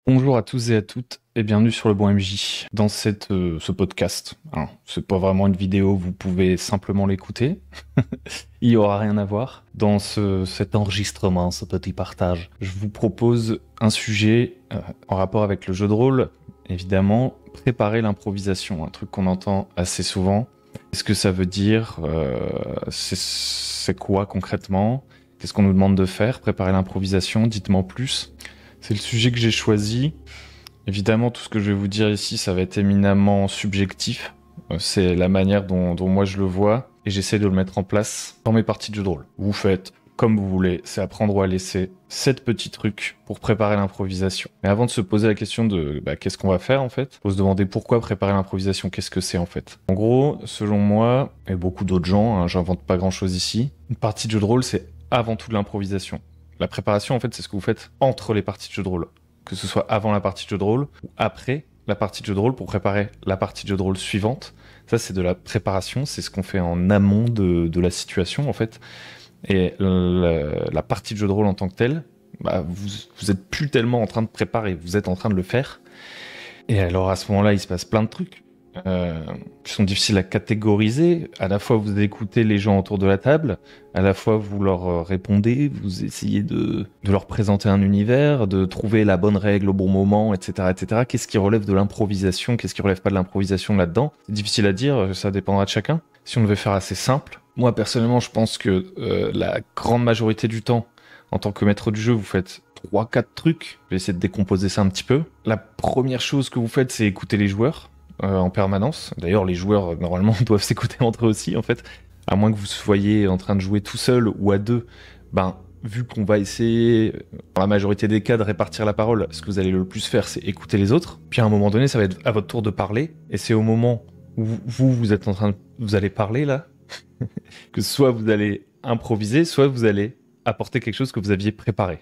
Bonjour à tous et à toutes et bienvenue sur le Bon MJ. Dans ce podcast, alors, c'est pas vraiment une vidéo, vous pouvez simplement l'écouter. Il y aura rien à voir. Dans cet enregistrement, ce petit partage, je vous propose un sujet en rapport avec le jeu de rôle. Évidemment, préparer l'improvisation, un truc qu'on entend assez souvent. Qu'est-ce que ça veut dire c'est quoi concrètement? Qu'est-ce qu'on nous demande de faire? Préparer l'improvisation, dites-moi en plus. C'est le sujet que j'ai choisi. Évidemment, tout ce que je vais vous dire ici, ça va être éminemment subjectif. C'est la manière dont moi je le vois et j'essaie de le mettre en place dans mes parties de jeu de rôle. Vous faites comme vous voulez, c'est à prendre ou à laisser 7 petits trucs pour préparer l'improvisation. Mais avant de se poser la question de qu'est-ce qu'on va faire en fait, faut se demander pourquoi préparer l'improvisation, qu'est-ce que c'est en fait. En gros, selon moi, et beaucoup d'autres gens, hein, j'invente pas grand chose ici, une partie de jeu de rôle c'est avant tout de l'improvisation. La préparation, en fait, c'est ce que vous faites entre les parties de jeu de rôle. Que ce soit avant la partie de jeu de rôle ou après la partie de jeu de rôle pour préparer la partie de jeu de rôle suivante. Ça, c'est de la préparation, c'est ce qu'on fait en amont de la situation, en fait. Et la partie de jeu de rôle en tant que telle, vous êtes plus tellement en train de préparer, vous êtes en train de le faire. Et alors, à ce moment-là, il se passe plein de trucs qui sont difficiles à catégoriser. À la fois, vous écoutez les gens autour de la table, à la fois, vous leur répondez, vous essayez de leur présenter un univers, de trouver la bonne règle au bon moment, etc., etc. Qu'est-ce qui relève de l'improvisation? Qu'est-ce qui relève pas de l'improvisation là-dedans? C'est difficile à dire, ça dépendra de chacun. Si on devait faire assez simple, moi, personnellement, je pense que la grande majorité du temps, en tant que maître du jeu, vous faites 3-4 trucs. Je vais essayer de décomposer ça un petit peu. La première chose que vous faites, c'est écouter les joueurs en permanence. D'ailleurs, les joueurs, normalement, doivent s'écouter entre eux aussi, en fait. À moins que vous soyez en train de jouer tout seul ou à deux, vu qu'on va essayer, dans la majorité des cas, de répartir la parole, ce que vous allez le plus faire, c'est écouter les autres. Puis à un moment donné, ça va être à votre tour de parler. Et c'est au moment où vous êtes en train de... Vous allez parler, là, que soit vous allez improviser, soit vous allez apporter quelque chose que vous aviez préparé.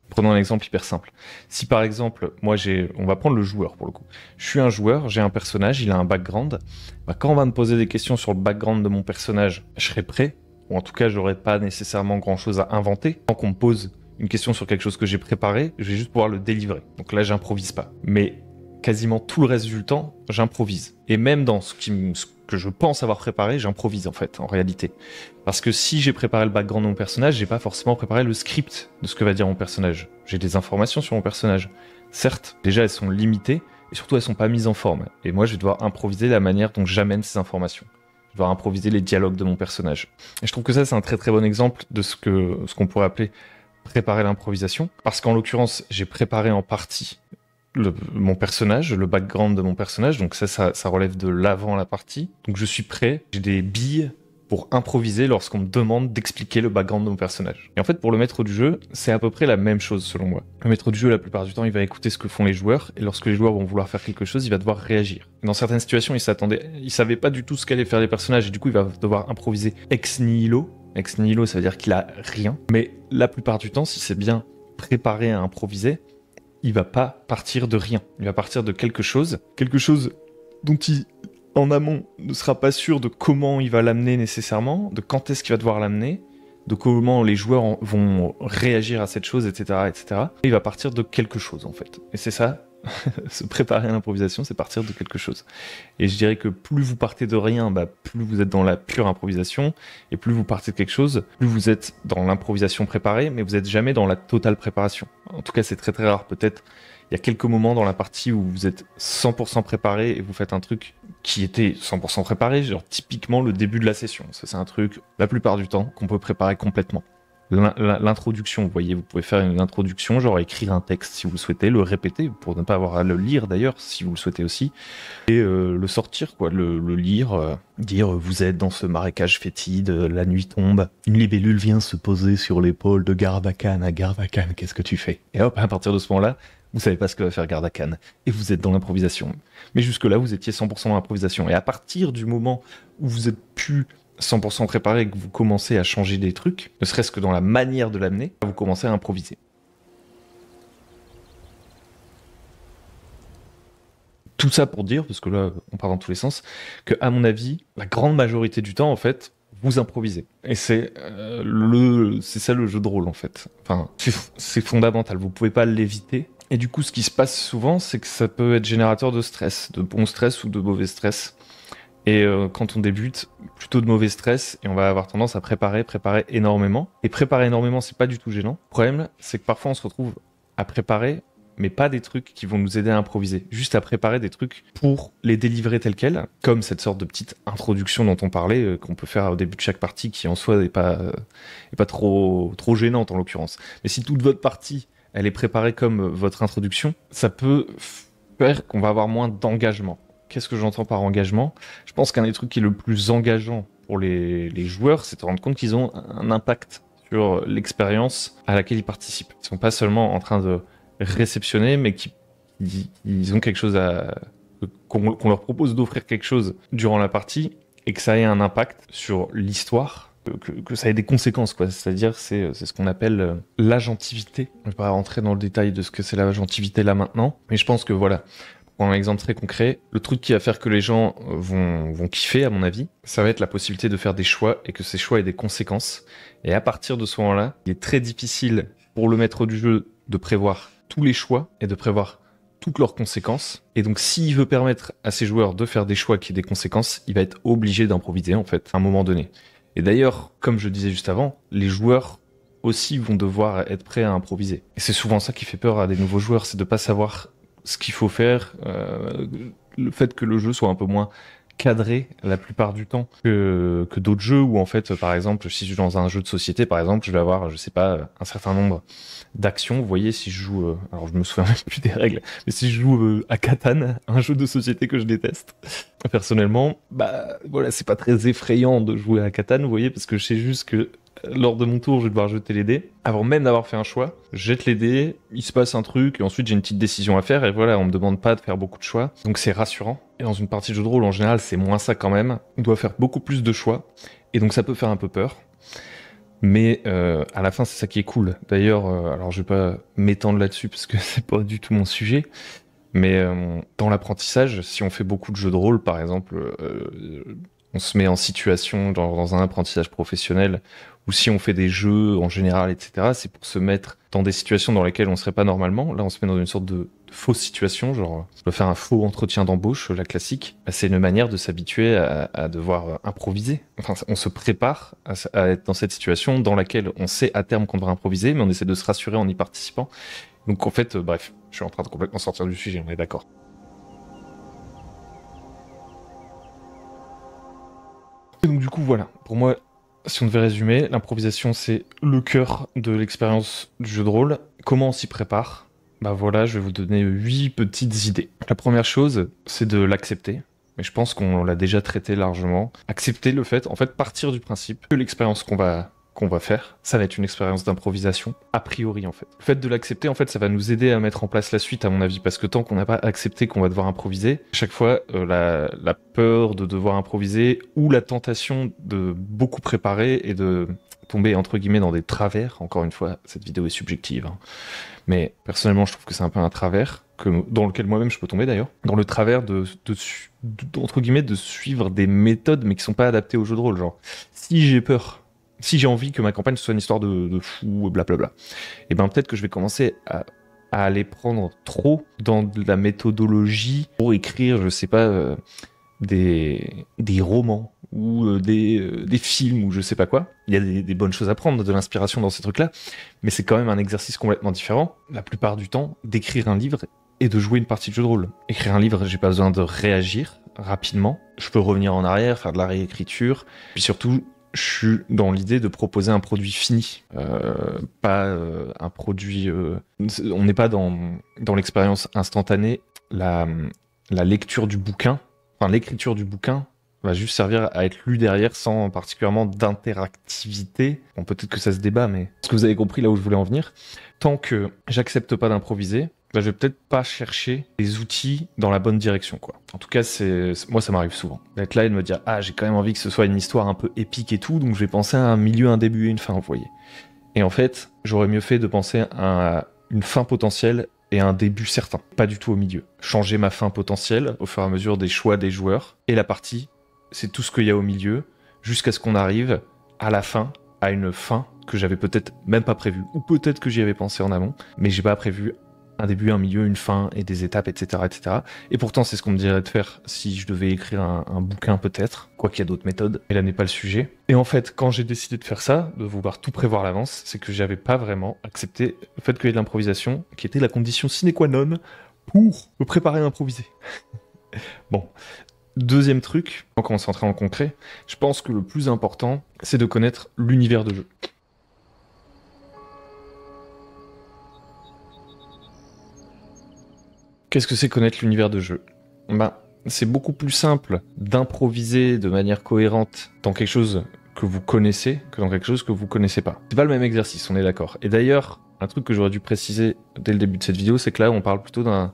Prenons un exemple hyper simple. Si par exemple, on va prendre le joueur pour le coup. Je suis un joueur, j'ai un personnage, il a un background. Quand on va me poser des questions sur le background de mon personnage, je serai prêt. Ou en tout cas, j'aurai pas nécessairement grand chose à inventer. Quand on me pose une question sur quelque chose que j'ai préparé, je vais juste pouvoir le délivrer. Donc là, j'improvise pas. Mais quasiment tout le reste du temps, j'improvise. Et même dans ce que je pense avoir préparé, j'improvise en fait, en réalité. Parce que si j'ai préparé le background de mon personnage, j'ai pas forcément préparé le script de ce que va dire mon personnage. J'ai des informations sur mon personnage. Certes, déjà elles sont limitées, et surtout elles sont pas mises en forme. Et moi je vais devoir improviser la manière dont j'amène ces informations. Je vais devoir improviser les dialogues de mon personnage. Et je trouve que ça c'est un très très bon exemple de ce qu'on pourrait appeler préparer l'improvisation. Parce qu'en l'occurrence, j'ai préparé en partie mon personnage, le background de mon personnage, donc ça relève de l'avant la partie. Donc je suis prêt, j'ai des billes pour improviser lorsqu'on me demande d'expliquer le background de mon personnage. Et en fait, pour le maître du jeu, c'est à peu près la même chose selon moi. Le maître du jeu, la plupart du temps, il va écouter ce que font les joueurs, et lorsque les joueurs vont vouloir faire quelque chose, il va devoir réagir. Dans certaines situations, il savait pas du tout ce qu'allaient faire les personnages, et du coup, il va devoir improviser ex nihilo. Ex nihilo, ça veut dire qu'il a rien. Mais la plupart du temps, si c'est bien préparé à improviser, il va pas partir de rien. Il va partir de quelque chose dont il, en amont, ne sera pas sûr de comment il va l'amener nécessairement, de quand est-ce qu'il va devoir l'amener, de comment les joueurs vont réagir à cette chose, etc., etc. Et il va partir de quelque chose, en fait. Et c'est ça, se préparer à l'improvisation, c'est partir de quelque chose. Et je dirais que plus vous partez de rien, plus vous êtes dans la pure improvisation, et plus vous partez de quelque chose, plus vous êtes dans l'improvisation préparée, mais vous n'êtes jamais dans la totale préparation. En tout cas, c'est très très rare. Peut-être il y a quelques moments dans la partie où vous êtes 100% préparé et vous faites un truc qui était 100% préparé, genre typiquement le début de la session. Ça, c'est un truc, la plupart du temps, qu'on peut préparer complètement. L'introduction, vous voyez, vous pouvez faire une introduction, genre écrire un texte si vous le souhaitez, le répéter, pour ne pas avoir à le lire d'ailleurs, si vous le souhaitez aussi, et le sortir, quoi, le lire, dire vous êtes dans ce marécage fétide, la nuit tombe, une libellule vient se poser sur l'épaule de Gardakan. À Gardakan, qu'est-ce que tu fais? Et hop, à partir de ce moment-là, vous savez pas ce que va faire Gardakan, et vous êtes dans l'improvisation. Mais jusque-là, vous étiez 100% dans l'improvisation, et à partir du moment où vous êtes plus 100% préparé et que vous commencez à changer des trucs, ne serait-ce que dans la manière de l'amener, vous commencez à improviser. Tout ça pour dire, parce que là, on part dans tous les sens, que à mon avis, la grande majorité du temps, en fait, vous improvisez. Et c'est ça le jeu de rôle en fait. Enfin, c'est fondamental, vous pouvez pas l'éviter. Et du coup, ce qui se passe souvent, c'est que ça peut être générateur de stress, de bon stress ou de mauvais stress. Et quand on débute, plutôt de mauvais stress, et on va avoir tendance à préparer énormément. Et préparer énormément, c'est pas du tout gênant. Le problème, c'est que parfois on se retrouve à préparer, mais pas des trucs qui vont nous aider à improviser. Juste à préparer des trucs pour les délivrer tels quels, comme cette sorte de petite introduction dont on parlait, qu'on peut faire au début de chaque partie, qui en soi n'est pas trop gênante en l'occurrence. Mais si toute votre partie, elle est préparée comme votre introduction, ça peut faire qu'on va avoir moins d'engagement. Qu'est-ce que j'entends par engagement? Je pense qu'un des trucs qui est le plus engageant pour les joueurs, c'est de se rendre compte qu'ils ont un impact sur l'expérience à laquelle ils participent. Ils sont pas seulement en train de réceptionner, mais qu'ils ont quelque chose qu'on leur propose d'offrir quelque chose durant la partie et que ça ait un impact sur l'histoire, que ça ait des conséquences, quoi. C'est-à-dire, c'est ce qu'on appelle l'agentivité. Je vais pas rentrer dans le détail de ce que c'est l'agentivité là maintenant, mais je pense que voilà. Pour un exemple très concret, le truc qui va faire que les gens vont kiffer, à mon avis, ça va être la possibilité de faire des choix et que ces choix aient des conséquences. Et à partir de ce moment-là, il est très difficile pour le maître du jeu de prévoir tous les choix et de prévoir toutes leurs conséquences. Et donc, s'il veut permettre à ses joueurs de faire des choix qui aient des conséquences, il va être obligé d'improviser, en fait, à un moment donné. Et d'ailleurs, comme je disais juste avant, les joueurs aussi vont devoir être prêts à improviser. Et c'est souvent ça qui fait peur à des nouveaux joueurs, c'est de pas savoir ce qu'il faut faire, le fait que le jeu soit un peu moins cadré la plupart du temps que d'autres jeux où en fait, par exemple, si je suis dans un jeu de société, par exemple, je vais avoir, je sais pas, un certain nombre d'actions. Vous voyez, si je joue, alors je me souviens même plus des règles, mais si je joue à Catan, un jeu de société que je déteste, personnellement, bah voilà, c'est pas très effrayant de jouer à Catan, vous voyez, parce que je sais juste que lors de mon tour, je vais devoir jeter les dés. Avant même d'avoir fait un choix, je jette les dés, il se passe un truc, et ensuite j'ai une petite décision à faire, et voilà, on me demande pas de faire beaucoup de choix. Donc c'est rassurant. Et dans une partie de jeu de rôle, en général, c'est moins ça quand même. On doit faire beaucoup plus de choix, et donc ça peut faire un peu peur. Mais à la fin, c'est ça qui est cool. D'ailleurs, alors je vais pas m'étendre là-dessus, parce que c'est pas du tout mon sujet, mais dans l'apprentissage, si on fait beaucoup de jeux de rôle, par exemple, on se met en situation dans un apprentissage professionnel, ou si on fait des jeux en général, etc., c'est pour se mettre dans des situations dans lesquelles on serait pas normalement. Là, on se met dans une sorte de fausse situation, genre je dois faire un faux entretien d'embauche, la classique. Bah, c'est une manière de s'habituer à devoir improviser. Enfin, on se prépare à être dans cette situation dans laquelle on sait à terme qu'on devra improviser, mais on essaie de se rassurer en y participant. Donc en fait, bref, je suis en train de complètement sortir du sujet, on est d'accord. Et donc du coup, voilà, pour moi, si on devait résumer, l'improvisation, c'est le cœur de l'expérience du jeu de rôle. Comment on s'y prépare? Bah voilà, je vais vous donner 8 petites idées. La première chose, c'est de l'accepter. Mais je pense qu'on l'a déjà traité largement. Accepter le fait, en fait, partir du principe que l'expérience qu'on va faire, ça va être une expérience d'improvisation, a priori en fait. Le fait de l'accepter, en fait, ça va nous aider à mettre en place la suite, à mon avis, parce que tant qu'on n'a pas accepté qu'on va devoir improviser, à chaque fois, la peur de devoir improviser ou la tentation de beaucoup préparer et de tomber, entre guillemets, dans des travers, encore une fois, cette vidéo est subjective, hein. Mais personnellement, je trouve que c'est un peu un travers, dans lequel moi-même je peux tomber d'ailleurs, dans le travers entre guillemets, de suivre des méthodes, mais qui sont pas adaptées au jeu de rôle, genre, si j'ai peur, si j'ai envie que ma campagne soit une histoire de fou, blablabla, et ben peut-être que je vais commencer à aller prendre trop dans de la méthodologie pour écrire, je sais pas, des romans ou des films ou je sais pas quoi. Il y a des bonnes choses à prendre, de l'inspiration dans ces trucs-là, mais c'est quand même un exercice complètement différent, la plupart du temps, d'écrire un livre et de jouer une partie de jeu de rôle. Écrire un livre, j'ai pas besoin de réagir rapidement, je peux revenir en arrière, faire de la réécriture, puis surtout, je suis dans l'idée de proposer un produit fini, pas un produit... on n'est pas dans l'expérience instantanée. La lecture du bouquin, enfin l'écriture du bouquin, va juste servir à être lu derrière sans particulièrement d'interactivité. Bon, peut-être que ça se débat, mais est-ce que vous avez compris là où je voulais en venir? Tant que j'accepte pas d'improviser, bah, je vais peut-être pas chercher les outils dans la bonne direction, quoi. En tout cas, moi, ça m'arrive souvent. D'être là et de me dire, ah, j'ai quand même envie que ce soit une histoire un peu épique et tout, donc je vais penser à un milieu, un début et une fin, vous voyez. Et en fait, j'aurais mieux fait de penser à une fin potentielle et un début certain, pas du tout au milieu. Changer ma fin potentielle au fur et à mesure des choix des joueurs, et la partie, c'est tout ce qu'il y a au milieu. jusqu'à ce qu'on arrive à la fin, à une fin que j'avais peut-être même pas prévue, ou peut-être que j'y avais pensé en amont, mais j'ai pas prévu un début, un milieu, une fin et des étapes, etc., etc. Et pourtant, c'est ce qu'on me dirait de faire si je devais écrire un bouquin peut-être, quoi qu'il y a d'autres méthodes, mais là n'est pas le sujet. Et en fait, quand j'ai décidé de faire ça, de vouloir tout prévoir à l'avance, c'est que j'avais pas vraiment accepté le fait qu'il y ait de l'improvisation, qui était la condition sine qua non pour me préparer à improviser. Bon. Deuxième truc, quand on s'entre en concret, je pense que le plus important, c'est de connaître l'univers de jeu. Qu'est-ce que c'est connaître l'univers de jeu? C'est beaucoup plus simple d'improviser de manière cohérente dans quelque chose que vous connaissez que dans quelque chose que vous connaissez pas. C'est pas le même exercice, on est d'accord. Et d'ailleurs, un truc que j'aurais dû préciser dès le début de cette vidéo, c'est que là, on parle plutôt d'un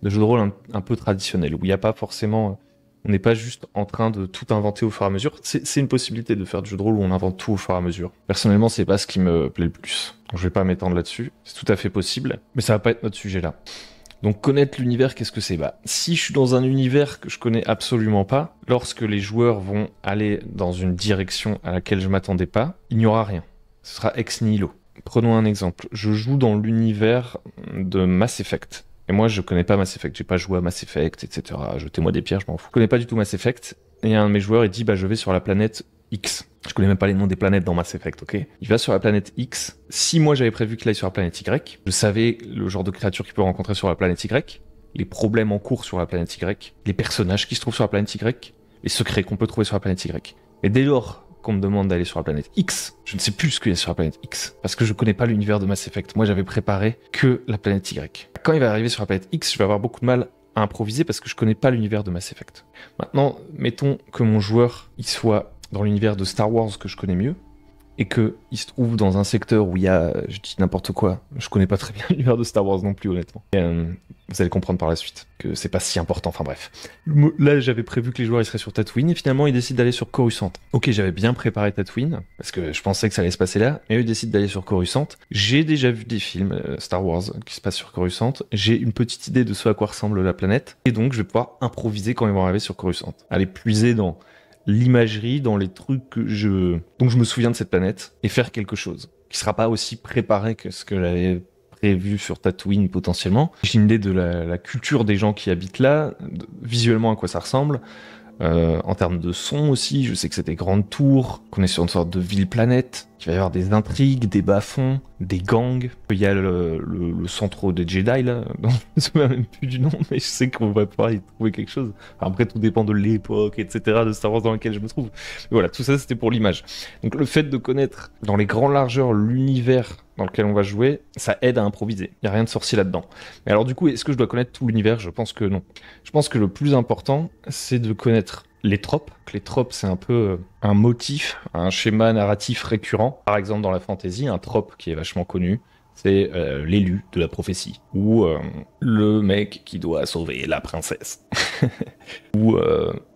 jeu de rôle un peu traditionnel, où il n'y a pas forcément... On n'est pas juste en train de tout inventer au fur et à mesure. C'est une possibilité de faire du jeu de rôle où on invente tout au fur et à mesure. Personnellement, c'est pas ce qui me plaît le plus. Donc, je vais pas m'étendre là-dessus. C'est tout à fait possible, mais ça va pas être notre sujet là. Donc connaître l'univers, qu'est-ce que c'est? Si je suis dans un univers que je connais absolument pas, lorsque les joueurs vont aller dans une direction à laquelle je m'attendais pas, il n'y aura rien. Ce sera ex nihilo. Prenons un exemple. Je joue dans l'univers de Mass Effect. Et moi, je connais pas Mass Effect. J'ai pas joué à Mass Effect, etc. Jetez-moi des pierres, je m'en fous. Je connais pas du tout Mass Effect. Et un de mes joueurs, il dit, je vais sur la planète X. Je connais même pas les noms des planètes dans Mass Effect, ok? Il va sur la planète X. Si moi j'avais prévu qu'il aille sur la planète Y, je savais le genre de créatures qu'il peut rencontrer sur la planète Y, les problèmes en cours sur la planète Y, les personnages qui se trouvent sur la planète Y, les secrets qu'on peut trouver sur la planète Y. Et dès lors qu'on me demande d'aller sur la planète X, je ne sais plus ce qu'il y a sur la planète X, parce que je connais pas l'univers de Mass Effect. Moi j'avais préparé que la planète Y. Quand il va arriver sur la planète X, je vais avoir beaucoup de mal à improviser parce que je connais pas l'univers de Mass Effect. Maintenant, mettons que mon joueur, il soit dans l'univers de Star Wars que je connais mieux, et qu'il se trouve dans un secteur où il y a, je dis n'importe quoi, je connais pas très bien l'univers de Star Wars non plus honnêtement. Et, vous allez comprendre par la suite que c'est pas si important, enfin bref. Là j'avais prévu que les joueurs ils seraient sur Tatooine, et finalement ils décident d'aller sur Coruscant. Ok, j'avais bien préparé Tatooine, parce que je pensais que ça allait se passer là, mais eux ils décident d'aller sur Coruscant. J'ai déjà vu des films Star Wars qui se passent sur Coruscant, j'ai une petite idée de ce à quoi ressemble la planète, et donc je vais pouvoir improviser quand ils vont arriver sur Coruscant. Aller puiser dans l'imagerie, dans les trucs dont je me souviens de cette planète, et faire quelque chose qui sera pas aussi préparé que ce que j'avais prévu sur Tatooine potentiellement. J'ai une idée de la culture des gens qui habitent là, visuellement à quoi ça ressemble, en termes de son aussi. Je sais que c'est des grandes tours, qu'on est sur une sorte de ville-planète, qu'il va y avoir des intrigues, des bas-fonds, des gangs. Il y a le centre des Jedi là, je me souviens même plus du nom, mais je sais qu'on va pouvoir y trouver quelque chose. Enfin, après, tout dépend de l'époque, etc., de Star Wars dans laquelle je me trouve. Mais voilà, tout ça c'était pour l'image. Donc le fait de connaître dans les grandes largeurs l'univers dans lequel on va jouer, ça aide à improviser. Il n'y a rien de sorcier là-dedans. Mais alors du coup, est-ce que je dois connaître tout l'univers? Je pense que non. Je pense que le plus important, c'est de connaître les tropes. Les tropes, c'est un peu un motif, un schéma narratif récurrent. Par exemple, dans la fantasy, un trope qui est vachement connu, c'est l'élu de la prophétie, ou le mec qui doit sauver la princesse, ou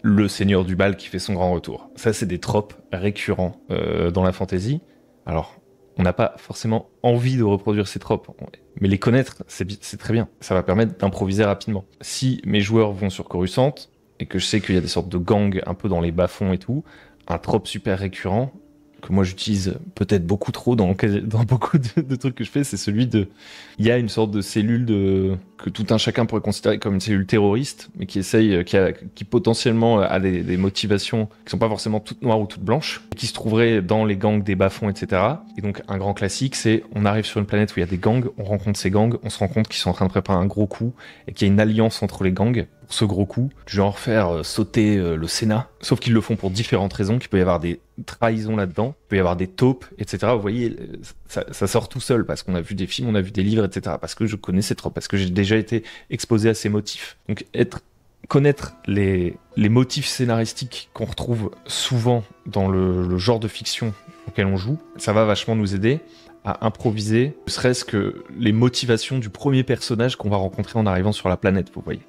le seigneur du bal qui fait son grand retour. Ça, c'est des tropes récurrents dans la fantasy. Alors, on n'a pas forcément envie de reproduire ces tropes, mais les connaître, c'est très bien. Ça va permettre d'improviser rapidement. Si mes joueurs vont sur Coruscant, et que je sais qu'il y a des sortes de gangs un peu dans les bas-fonds et tout, un trope super récurrent, que moi j'utilise peut-être beaucoup trop dans beaucoup de trucs que je fais, c'est celui de... Il y a une sorte de cellule que tout un chacun pourrait considérer comme une cellule terroriste, mais qui potentiellement a des motivations qui sont pas forcément toutes noires ou toutes blanches, et qui se trouveraient dans les gangs des bas-fonds, etc. Et donc un grand classique, c'est on arrive sur une planète où il y a des gangs, on rencontre ces gangs, on se rend compte qu'ils sont en train de préparer un gros coup, et qu'il y a une alliance entre les gangs pour ce gros coup, du genre faire sauter le Sénat, sauf qu'ils le font pour différentes raisons, qu'il peut y avoir des trahisons là-dedans, il peut y avoir des taupes, etc. Vous voyez, ça sort tout seul, parce qu'on a vu des films, on a vu des livres, etc. Parce que je connais ces tropes, parce que j'ai déjà été exposé à ces motifs. Donc connaître les motifs scénaristiques qu'on retrouve souvent dans le genre de fiction auquel on joue, ça va vachement nous aider à improviser, ne serait-ce que les motivations du premier personnage qu'on va rencontrer en arrivant sur la planète, vous voyez.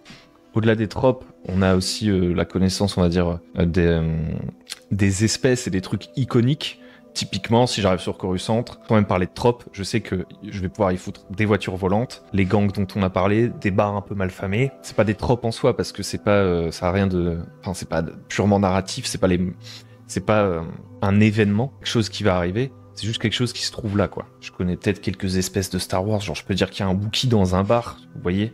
Au-delà des tropes, on a aussi la connaissance, on va dire, des espèces et des trucs iconiques. Typiquement, si j'arrive sur Coruscant, sans même parler de tropes, je sais que je vais pouvoir y foutre des voitures volantes, les gangs dont on a parlé, des bars un peu mal famés. C'est pas des tropes en soi, parce que c'est pas, ça a rien de... Enfin, c'est pas purement narratif, c'est C'est pas un événement, quelque chose qui va arriver. C'est juste quelque chose qui se trouve là, quoi. Je connais peut-être quelques espèces de Star Wars, genre je peux dire qu'il y a un Wookiee dans un bar, vous voyez.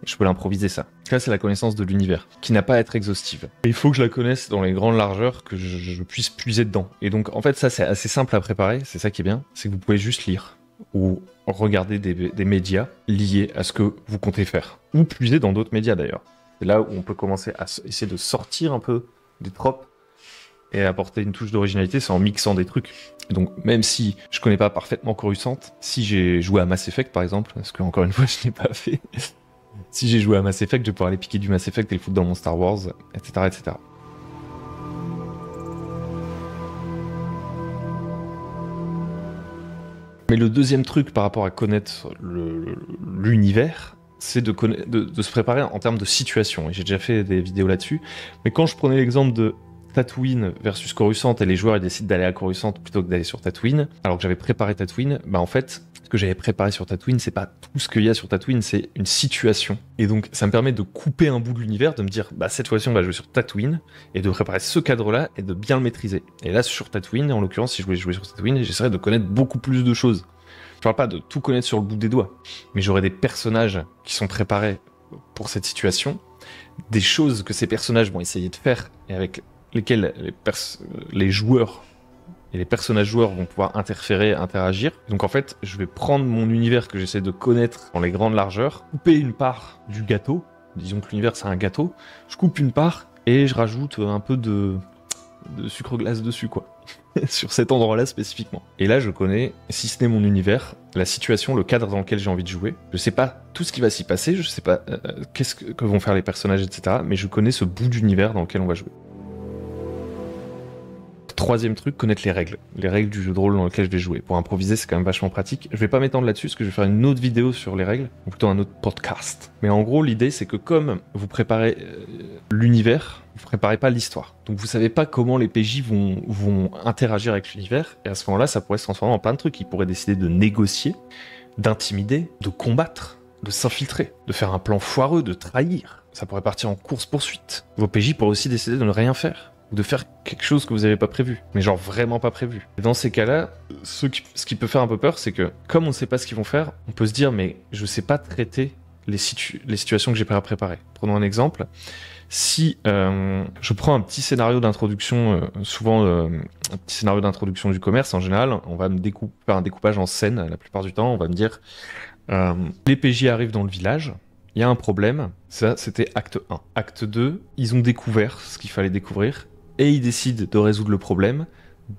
Je peux l'improviser ça. Ça, c'est la connaissance de l'univers, qui n'a pas à être exhaustive. Et il faut que je la connaisse dans les grandes largeurs, que je puisse puiser dedans. Et donc, en fait, ça, c'est assez simple à préparer, c'est ça qui est bien, c'est que vous pouvez juste lire, ou regarder des médias liés à ce que vous comptez faire. Ou puiser dans d'autres médias, d'ailleurs. C'est là où on peut commencer à essayer de sortir un peu des tropes, et apporter une touche d'originalité, c'est en mixant des trucs. Et donc, même si je connais pas parfaitement Coruscant, si j'ai joué à Mass Effect, par exemple, parce que, encore une fois, je l'ai pas fait... Si j'ai joué à Mass Effect, je vais pouvoir aller piquer du Mass Effect et le foutre dans mon Star Wars, etc. etc. Mais le deuxième truc par rapport à connaître l'univers, c'est de se préparer en termes de situation. Et j'ai déjà fait des vidéos là-dessus. Mais quand je prenais l'exemple de Tatooine versus Coruscant et les joueurs ils décident d'aller à Coruscant plutôt que d'aller sur Tatooine, alors que j'avais préparé Tatooine, bah en fait, ce que j'avais préparé sur Tatooine, c'est pas tout ce qu'il y a sur Tatooine, c'est une situation. Et donc ça me permet de couper un bout de l'univers, de me dire, bah cette fois-ci on va jouer sur Tatooine, et de préparer ce cadre-là et de bien le maîtriser. Et là sur Tatooine, en l'occurrence, si je voulais jouer sur Tatooine, j'essaierais de connaître beaucoup plus de choses. Je parle pas de tout connaître sur le bout des doigts, mais j'aurais des personnages qui sont préparés pour cette situation, des choses que ces personnages vont essayer de faire, et avec lesquels les joueurs et les personnages joueurs vont pouvoir interférer, interagir. Donc en fait, je vais prendre mon univers que j'essaie de connaître dans les grandes largeurs, couper une part du gâteau, disons que l'univers c'est un gâteau, je coupe une part et je rajoute un peu de sucre glace dessus, quoi. Sur cet endroit-là spécifiquement. Et là, je connais, si ce n'est mon univers, la situation, le cadre dans lequel j'ai envie de jouer. Je sais pas tout ce qui va s'y passer, je sais pas qu'est-ce que vont faire les personnages, etc. Mais je connais ce bout d'univers dans lequel on va jouer. Troisième truc, connaître les règles du jeu de rôle dans lequel je vais jouer. Pour improviser, c'est quand même vachement pratique. Je vais pas m'étendre là-dessus, parce que je vais faire une autre vidéo sur les règles, ou plutôt un autre podcast. Mais en gros, l'idée, c'est que comme vous préparez l'univers, vous préparez pas l'histoire. Donc vous savez pas comment les PJ vont interagir avec l'univers, et à ce moment-là, ça pourrait se transformer en plein de trucs. Ils pourraient décider de négocier, d'intimider, de combattre, de s'infiltrer, de faire un plan foireux, de trahir. Ça pourrait partir en course-poursuite. Vos PJ pourraient aussi décider de ne rien faire, de faire quelque chose que vous n'avez pas prévu, mais genre vraiment pas prévu. Et dans ces cas-là, ce qui peut faire un peu peur, c'est que comme on ne sait pas ce qu'ils vont faire, on peut se dire mais je sais pas traiter les situations que j'ai pas préparées. Prenons un exemple. Si je prends un petit scénario d'introduction, souvent un petit scénario d'introduction du commerce, en général, on va me faire un découpage en scène. La plupart du temps, on va me dire les PJ arrivent dans le village. Il y a un problème, ça c'était acte 1. Acte 2, ils ont découvert ce qu'il fallait découvrir, et ils décident de résoudre le problème,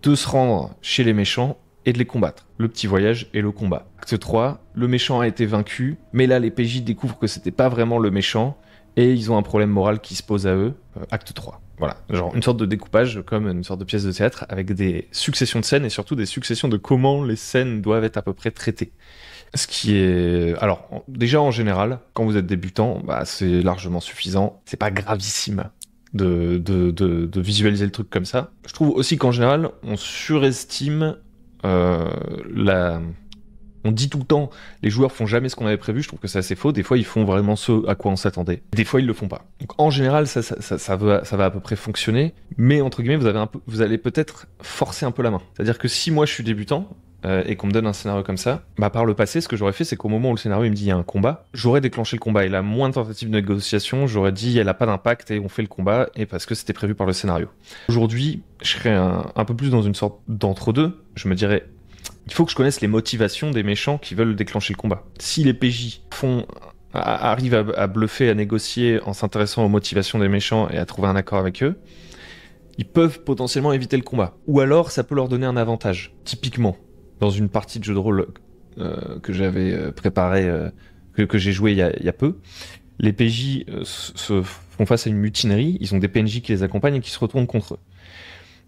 de se rendre chez les méchants et de les combattre. Le petit voyage et le combat. Acte 3, le méchant a été vaincu, mais là les PJ découvrent que c'était pas vraiment le méchant, et ils ont un problème moral qui se pose à eux. Acte 3. Voilà, genre une sorte de découpage comme une sorte de pièce de théâtre, avec des successions de scènes, et surtout des successions de comment les scènes doivent être à peu près traitées. Ce qui est... Alors, déjà en général, quand vous êtes débutant, bah, c'est largement suffisant. C'est pas gravissime de visualiser le truc comme ça. Je trouve aussi qu'en général, on surestime On dit tout le temps, les joueurs font jamais ce qu'on avait prévu, je trouve que c'est assez faux. Des fois, ils font vraiment ce à quoi on s'attendait. Des fois, ils le font pas. Donc, en général, ça va à peu près fonctionner. Mais, entre guillemets, vous allez peut-être forcer un peu la main. C'est-à-dire que si moi, je suis débutant, et qu'on me donne un scénario comme ça, bah par le passé, ce que j'aurais fait, c'est qu'au moment où le scénario il me dit il y a un combat, j'aurais déclenché le combat. Et la moindre tentative de négociation, j'aurais dit elle a pas d'impact et on fait le combat, et parce que c'était prévu par le scénario. Aujourd'hui, je serais un peu plus dans une sorte d'entre-deux. Je me dirais, il faut que je connaisse les motivations des méchants qui veulent déclencher le combat. Si les PJ arrivent à bluffer, à négocier en s'intéressant aux motivations des méchants et à trouver un accord avec eux, ils peuvent potentiellement éviter le combat. Ou alors, ça peut leur donner un avantage. Typiquement, dans une partie de jeu de rôle que j'avais préparée, que j'ai joué il y a peu, les PJ se font face à une mutinerie, ils ont des PNJ qui les accompagnent et qui se retournent contre eux.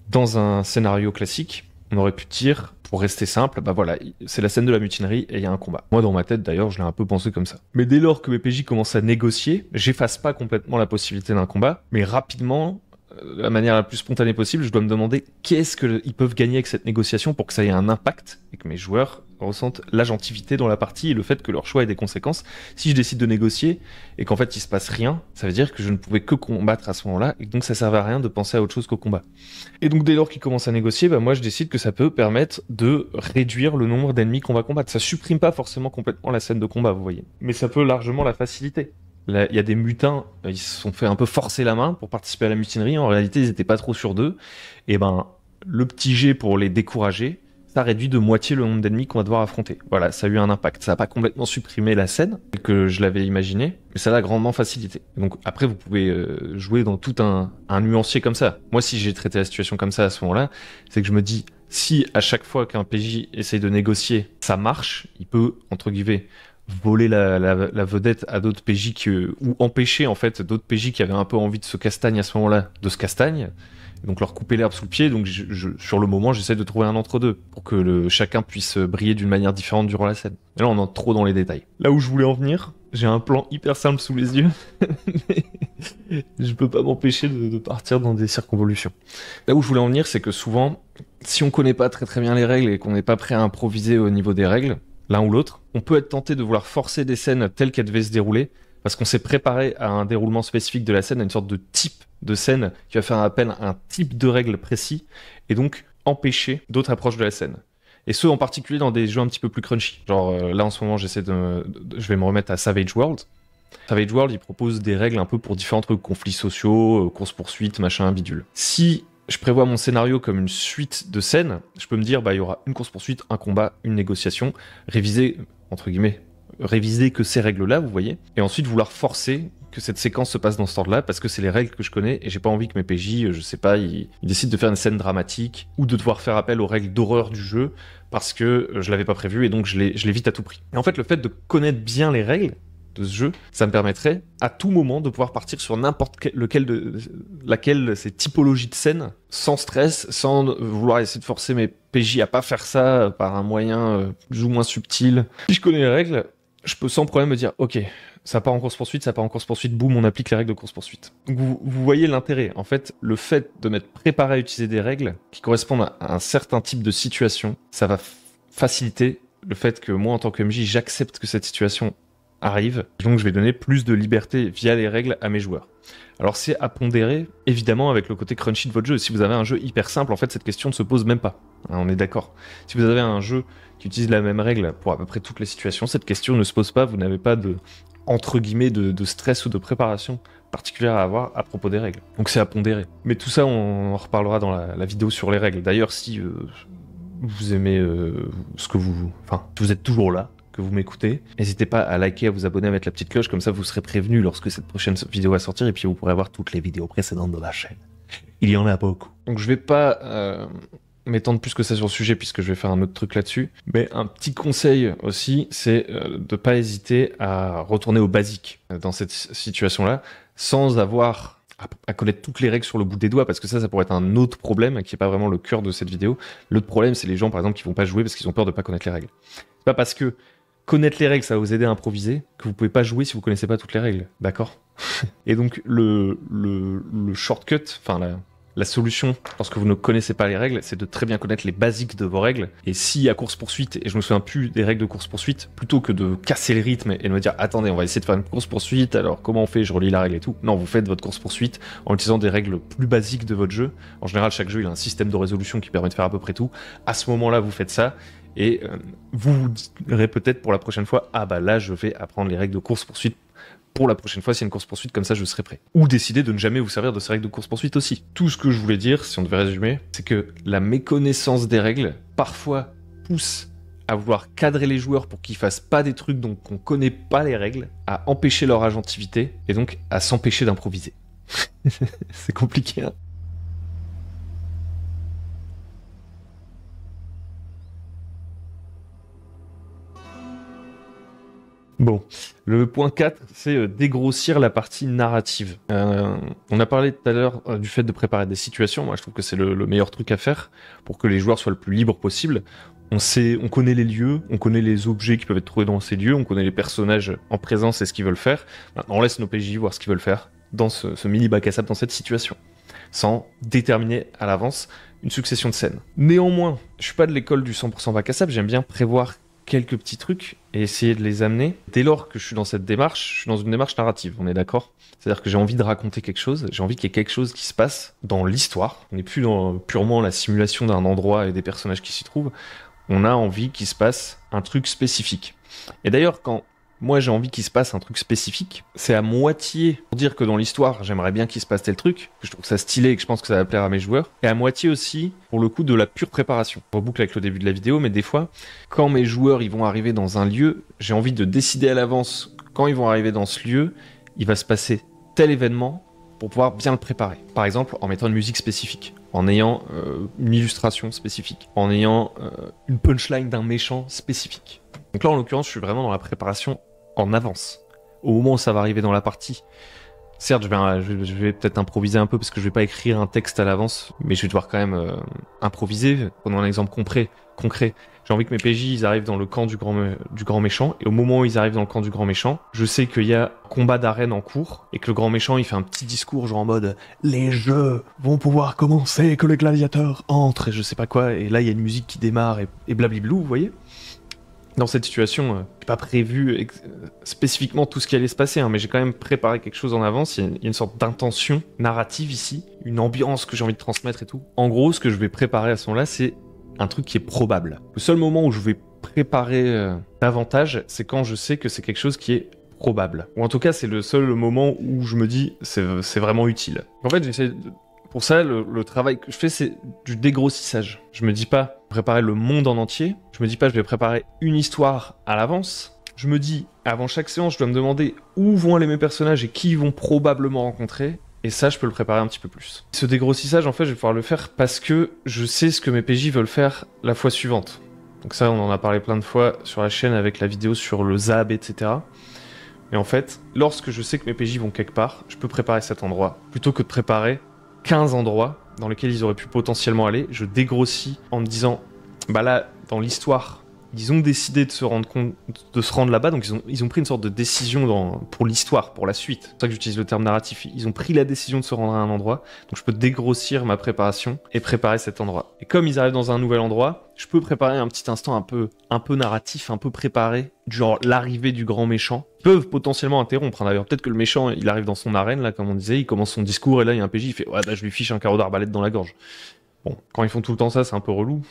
Dans un scénario classique, on aurait pu dire, pour rester simple, bah voilà, c'est la scène de la mutinerie et il y a un combat. Moi, dans ma tête, d'ailleurs, je l'ai un peu pensé comme ça. Mais dès lors que mes PJ commencent à négocier, j'efface pas complètement la possibilité d'un combat, mais rapidement, de la manière la plus spontanée possible, je dois me demander qu'est-ce qu'ils peuvent gagner avec cette négociation pour que ça ait un impact et que mes joueurs ressentent l'agentivité dans la partie et le fait que leur choix ait des conséquences. Si je décide de négocier et qu'en fait il se passe rien, ça veut dire que je ne pouvais que combattre à ce moment-là et que donc ça servait à rien de penser à autre chose qu'au combat. Et donc dès lors qu'ils commencent à négocier, moi je décide que ça peut permettre de réduire le nombre d'ennemis qu'on va combattre. Ça supprime pas forcément complètement la scène de combat, vous voyez, mais ça peut largement la faciliter. Là, il y a des mutins, ils se sont fait un peu forcer la main pour participer à la mutinerie. En réalité, ils étaient pas trop sûrs d'eux. Et le petit jet pour les décourager, ça réduit de moitié le nombre d'ennemis qu'on va devoir affronter. Voilà, ça a eu un impact. Ça n'a pas complètement supprimé la scène, que je l'avais imaginé, mais ça l'a grandement facilité. Donc après, vous pouvez jouer dans tout un nuancier comme ça. Moi, si j'ai traité la situation comme ça à ce moment-là, c'est que je me dis, si à chaque fois qu'un PJ essaye de négocier, ça marche, il peut, entre guillemets, voler la vedette à d'autres PJ ou empêcher en fait d'autres PJ qui avaient un peu envie de se castagne à ce moment-là de se castagne, donc leur couper l'herbe sous le pied. Donc sur le moment j'essaie de trouver un entre-deux pour que chacun puisse briller d'une manière différente durant la scène. Et là on entre trop dans les détails. Là où je voulais en venir, j'ai un plan hyper simple sous les yeux, mais je peux pas m'empêcher de partir dans des circonvolutions. Là où je voulais en venir, c'est que souvent, si on connaît pas très bien les règles et qu'on n'est pas prêt à improviser au niveau des règles, l'un ou l'autre, on peut être tenté de vouloir forcer des scènes telles qu'elles devaient se dérouler, parce qu'on s'est préparé à un déroulement spécifique de la scène, à une sorte de type de scène qui va faire appel à un type de règles précis, et donc empêcher d'autres approches de la scène. Et ce, en particulier dans des jeux un petit peu plus crunchy. Genre là, en ce moment, je vais me remettre à Savage World. Savage World, il propose des règles un peu pour différents trucs, conflits sociaux, course-poursuite, machin, bidule. Si je prévois mon scénario comme une suite de scènes, je peux me dire, il y aura une course-poursuite, un combat, une négociation, réviser, entre guillemets, réviser que ces règles-là, vous voyez, et ensuite vouloir forcer que cette séquence se passe dans ce ordre-là, parce que c'est les règles que je connais, et j'ai pas envie que mes PJ, je sais pas, ils décident de faire une scène dramatique, ou de devoir faire appel aux règles d'horreur du jeu, parce que je l'avais pas prévu, et donc je l'évite à tout prix. Et en fait, le fait de connaître bien les règles de ce jeu, ça me permettrait à tout moment de pouvoir partir sur laquelle de ces typologies de scènes, sans stress, sans vouloir essayer de forcer mes PJ à pas faire ça par un moyen plus ou moins subtil. Si je connais les règles, je peux sans problème me dire, ok, ça part en course-poursuite, boum, on applique les règles de course-poursuite. Donc vous voyez l'intérêt. En fait, le fait de m'être préparé à utiliser des règles qui correspondent à un certain type de situation, ça va faciliter le fait que moi, en tant que MJ, j'accepte que cette situation arrive, donc je vais donner plus de liberté via les règles à mes joueurs. Alors c'est à pondérer, évidemment, avec le côté crunchy de votre jeu. Si vous avez un jeu hyper simple, en fait, cette question ne se pose même pas. Hein, on est d'accord. Si vous avez un jeu qui utilise la même règle pour à peu près toutes les situations, cette question ne se pose pas, vous n'avez pas entre guillemets, de stress ou de préparation particulière à avoir à propos des règles. Donc c'est à pondérer. Mais tout ça, on en reparlera dans la vidéo sur les règles. D'ailleurs, si vous aimez si vous êtes toujours là, que vous m'écoutez, n'hésitez pas à liker, à vous abonner, à mettre la petite cloche, comme ça vous serez prévenu lorsque cette prochaine vidéo va sortir, et puis vous pourrez voir toutes les vidéos précédentes de la chaîne. Il y en a beaucoup. Donc je vais pas m'étendre plus que ça sur le sujet, puisque je vais faire un autre truc là-dessus, mais un petit conseil aussi, c'est de pas hésiter à retourner au basique dans cette situation-là, sans avoir à connaître toutes les règles sur le bout des doigts, parce que ça pourrait être un autre problème, qui est pas vraiment le cœur de cette vidéo. L'autre problème, c'est les gens, par exemple, qui vont pas jouer parce qu'ils ont peur de pas connaître les règles. C'est pas parce que connaître les règles, ça va vous aider à improviser, que vous pouvez pas jouer si vous connaissez pas toutes les règles, d'accord? Et donc le shortcut, enfin la solution, lorsque vous ne connaissez pas les règles, c'est de très bien connaître les basiques de vos règles. Et si à course-poursuite, et je me souviens plus des règles de course-poursuite, plutôt que de casser le rythme et de me dire « Attendez, on va essayer de faire une course-poursuite, alors comment on fait? Je relis la règle et tout. » Non, vous faites votre course-poursuite en utilisant des règles plus basiques de votre jeu. En général, chaque jeu, il a un système de résolution qui permet de faire à peu près tout. À ce moment-là, vous faites ça. Et vous vous direz peut-être pour la prochaine fois « Ah bah là, je vais apprendre les règles de course-poursuite. Pour la prochaine fois, s'il y a une course-poursuite, comme ça, je serai prêt. » Ou décider de ne jamais vous servir de ces règles de course-poursuite aussi. Tout ce que je voulais dire, si on devait résumer, c'est que la méconnaissance des règles, parfois, pousse à vouloir cadrer les joueurs pour qu'ils fassent pas des trucs dont on connaît pas les règles, à empêcher leur agentivité, et donc à s'empêcher d'improviser. C'est compliqué, hein. Bon, le point 4, c'est dégrossir la partie narrative. On a parlé tout à l'heure du fait de préparer des situations. Moi, je trouve que c'est le meilleur truc à faire pour que les joueurs soient le plus libres possible. On connaît les lieux, on connaît les objets qui peuvent être trouvés dans ces lieux, on connaît les personnages en présence et ce qu'ils veulent faire. Maintenant, on laisse nos PJ voir ce qu'ils veulent faire dans ce mini bac à sable dans cette situation. sans déterminer à l'avance une succession de scènes. Néanmoins, je suis pas de l'école du 100% bac à sable, j'aime bien prévoir quelques petits trucs et essayer de les amener. Dès lors que je suis dans cette démarche, je suis dans une démarche narrative, on est d'accord? C'est-à-dire que j'ai envie de raconter quelque chose, j'ai envie qu'il y ait quelque chose qui se passe dans l'histoire. On n'est plus dans purement la simulation d'un endroit et des personnages qui s'y trouvent. On a envie qu'il se passe un truc spécifique. Et d'ailleurs, quand moi j'ai envie qu'il se passe un truc spécifique, c'est à moitié pour dire que dans l'histoire, j'aimerais bien qu'il se passe tel truc, que je trouve ça stylé et que je pense que ça va plaire à mes joueurs, et à moitié aussi, pour le coup, de la pure préparation. On reboucle avec le début de la vidéo, mais des fois, quand mes joueurs ils vont arriver dans un lieu, j'ai envie de décider à l'avance que quand ils vont arriver dans ce lieu, il va se passer tel événement pour pouvoir bien le préparer. Par exemple, en mettant une musique spécifique, en ayant une illustration spécifique, en ayant une punchline d'un méchant spécifique. Donc là, en l'occurrence, je suis vraiment dans la préparation en avance. Au moment où ça va arriver dans la partie, certes, je vais peut-être improviser un peu parce que je vais pas écrire un texte à l'avance, mais je vais devoir quand même improviser. Prenons un exemple concret. J'ai envie que mes PJ ils arrivent dans le camp du grand méchant, et au moment où ils arrivent dans le camp du grand méchant, je sais qu'il y a combat d'arène en cours, et que le grand méchant il fait un petit discours genre en mode « Les jeux vont pouvoir commencer, que les gladiateurs entrent », et je sais pas quoi, et là il y a une musique qui démarre, et blablablou, vous voyez? Dans cette situation, j'ai pas prévu spécifiquement tout ce qui allait se passer, hein, mais j'ai quand même préparé quelque chose en avance. Il y a une sorte d'intention narrative ici, une ambiance que j'ai envie de transmettre et tout. En gros, ce que je vais préparer à ce moment-là, c'est un truc qui est probable. Le seul moment où je vais préparer davantage, c'est quand je sais que c'est quelque chose qui est probable. Ou en tout cas, c'est le seul moment où je me dis c'est vraiment utile. En fait, j'essaie de... Pour ça, le travail que je fais, c'est du dégrossissage. Je me dis pas préparer le monde en entier. Je me dis pas je vais préparer une histoire à l'avance. Je me dis, avant chaque séance, je dois me demander où vont aller mes personnages et qui ils vont probablement rencontrer. Et ça, je peux le préparer un petit peu plus. Ce dégrossissage, en fait, je vais pouvoir le faire parce que je sais ce que mes PJ veulent faire la fois suivante. Donc ça, on en a parlé plein de fois sur la chaîne avec la vidéo sur le ZAB, etc. Mais en fait, lorsque je sais que mes PJ vont quelque part, je peux préparer cet endroit. Plutôt que de préparer 15 endroits dans lesquels ils auraient pu potentiellement aller, je dégrossis en me disant, bah là, dans l'histoire, ils ont décidé de se rendre là-bas, donc ils ont pris une sorte de décision pour l'histoire, pour la suite. C'est pour ça que j'utilise le terme narratif. Ils ont pris la décision de se rendre à un endroit, donc je peux dégrossir ma préparation et préparer cet endroit. Et comme ils arrivent dans un nouvel endroit, je peux préparer un petit instant un peu narratif, un peu préparé, genre l'arrivée du grand méchant. Ils peuvent potentiellement interrompre, hein, d'ailleurs. Peut-être que le méchant, il arrive dans son arène, là, comme on disait, il commence son discours, et là, il y a un PJ, il fait « Ouais, bah, je lui fiche un carreau d'arbalète dans la gorge ». Bon, quand ils font tout le temps ça, c'est un peu relou.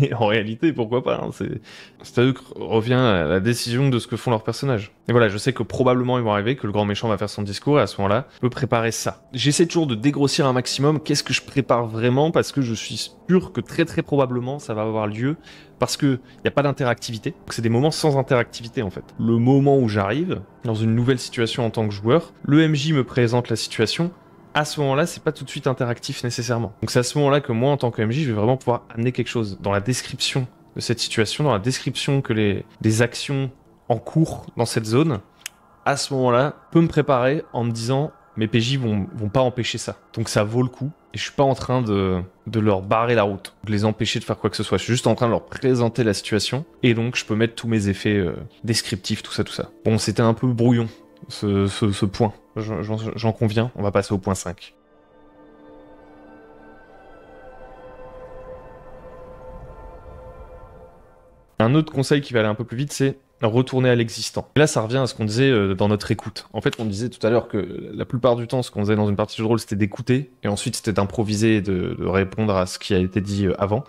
Mais en réalité, pourquoi pas, hein, c'est à eux que revient la décision de ce que font leurs personnages. Et voilà, je sais que probablement ils vont arriver, que le grand méchant va faire son discours, et à ce moment-là, je peux préparer ça. J'essaie toujours de dégrossir un maximum qu'est-ce que je prépare vraiment, parce que je suis sûr que très très probablement ça va avoir lieu, parce que il n'y a pas d'interactivité. Donc c'est des moments sans interactivité en fait. Le moment où j'arrive, dans une nouvelle situation en tant que joueur, le MJ me présente la situation, à ce moment-là, c'est pas tout de suite interactif nécessairement. Donc c'est à ce moment-là que moi, en tant que MJ, je vais vraiment pouvoir amener quelque chose dans la description de cette situation, dans la description que des actions en cours dans cette zone. À ce moment-là, peut me préparer en me disant mes PJ vont pas empêcher ça. Donc ça vaut le coup. Et je suis pas en train de leur barrer la route, de les empêcher de faire quoi que ce soit. Je suis juste en train de leur présenter la situation. Et donc je peux mettre tous mes effets descriptifs, tout ça. Bon, c'était un peu brouillon, ce point. J'en conviens, on va passer au point 5. Un autre conseil qui va aller un peu plus vite, c'est retourner à l'existant. Et là, ça revient à ce qu'on disait dans notre écoute. En fait, on disait tout à l'heure que la plupart du temps, ce qu'on faisait dans une partie de jeu de rôle, c'était d'écouter, et ensuite c'était d'improviser et de répondre à ce qui a été dit avant.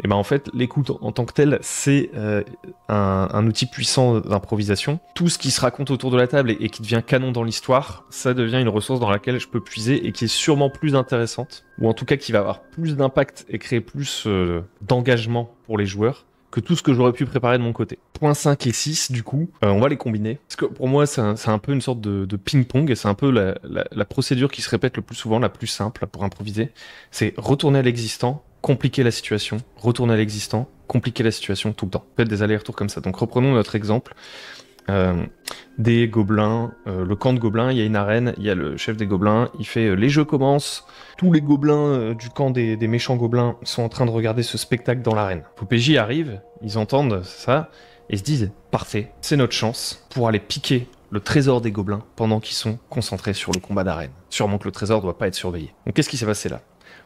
Et ben en fait, l'écoute en tant que telle, c'est un outil puissant d'improvisation. Tout ce qui se raconte autour de la table et qui devient canon dans l'histoire, ça devient une ressource dans laquelle je peux puiser et qui est sûrement plus intéressante, ou en tout cas qui va avoir plus d'impact et créer plus d'engagement pour les joueurs que tout ce que j'aurais pu préparer de mon côté. Points 5 et 6, du coup, on va les combiner. Parce que pour moi, c'est un peu une sorte de ping-pong, et c'est un peu la procédure qui se répète le plus souvent, la plus simple pour improviser. C'est retourner à l'existant, compliquer la situation, retourner à l'existant, compliquer la situation tout le temps. Faites des allers-retours comme ça. Donc reprenons notre exemple. Des gobelins, le camp de gobelins, il y a une arène, il y a le chef des gobelins, il fait les jeux commencent, tous les gobelins du camp des méchants gobelins sont en train de regarder ce spectacle dans l'arène. Vos PJ arrivent, ils entendent ça, et se disent, parfait, c'est notre chance pour aller piquer le trésor des gobelins pendant qu'ils sont concentrés sur le combat d'arène. Sûrement que le trésor doit pas être surveillé. Donc qu'est-ce qui s'est passé là?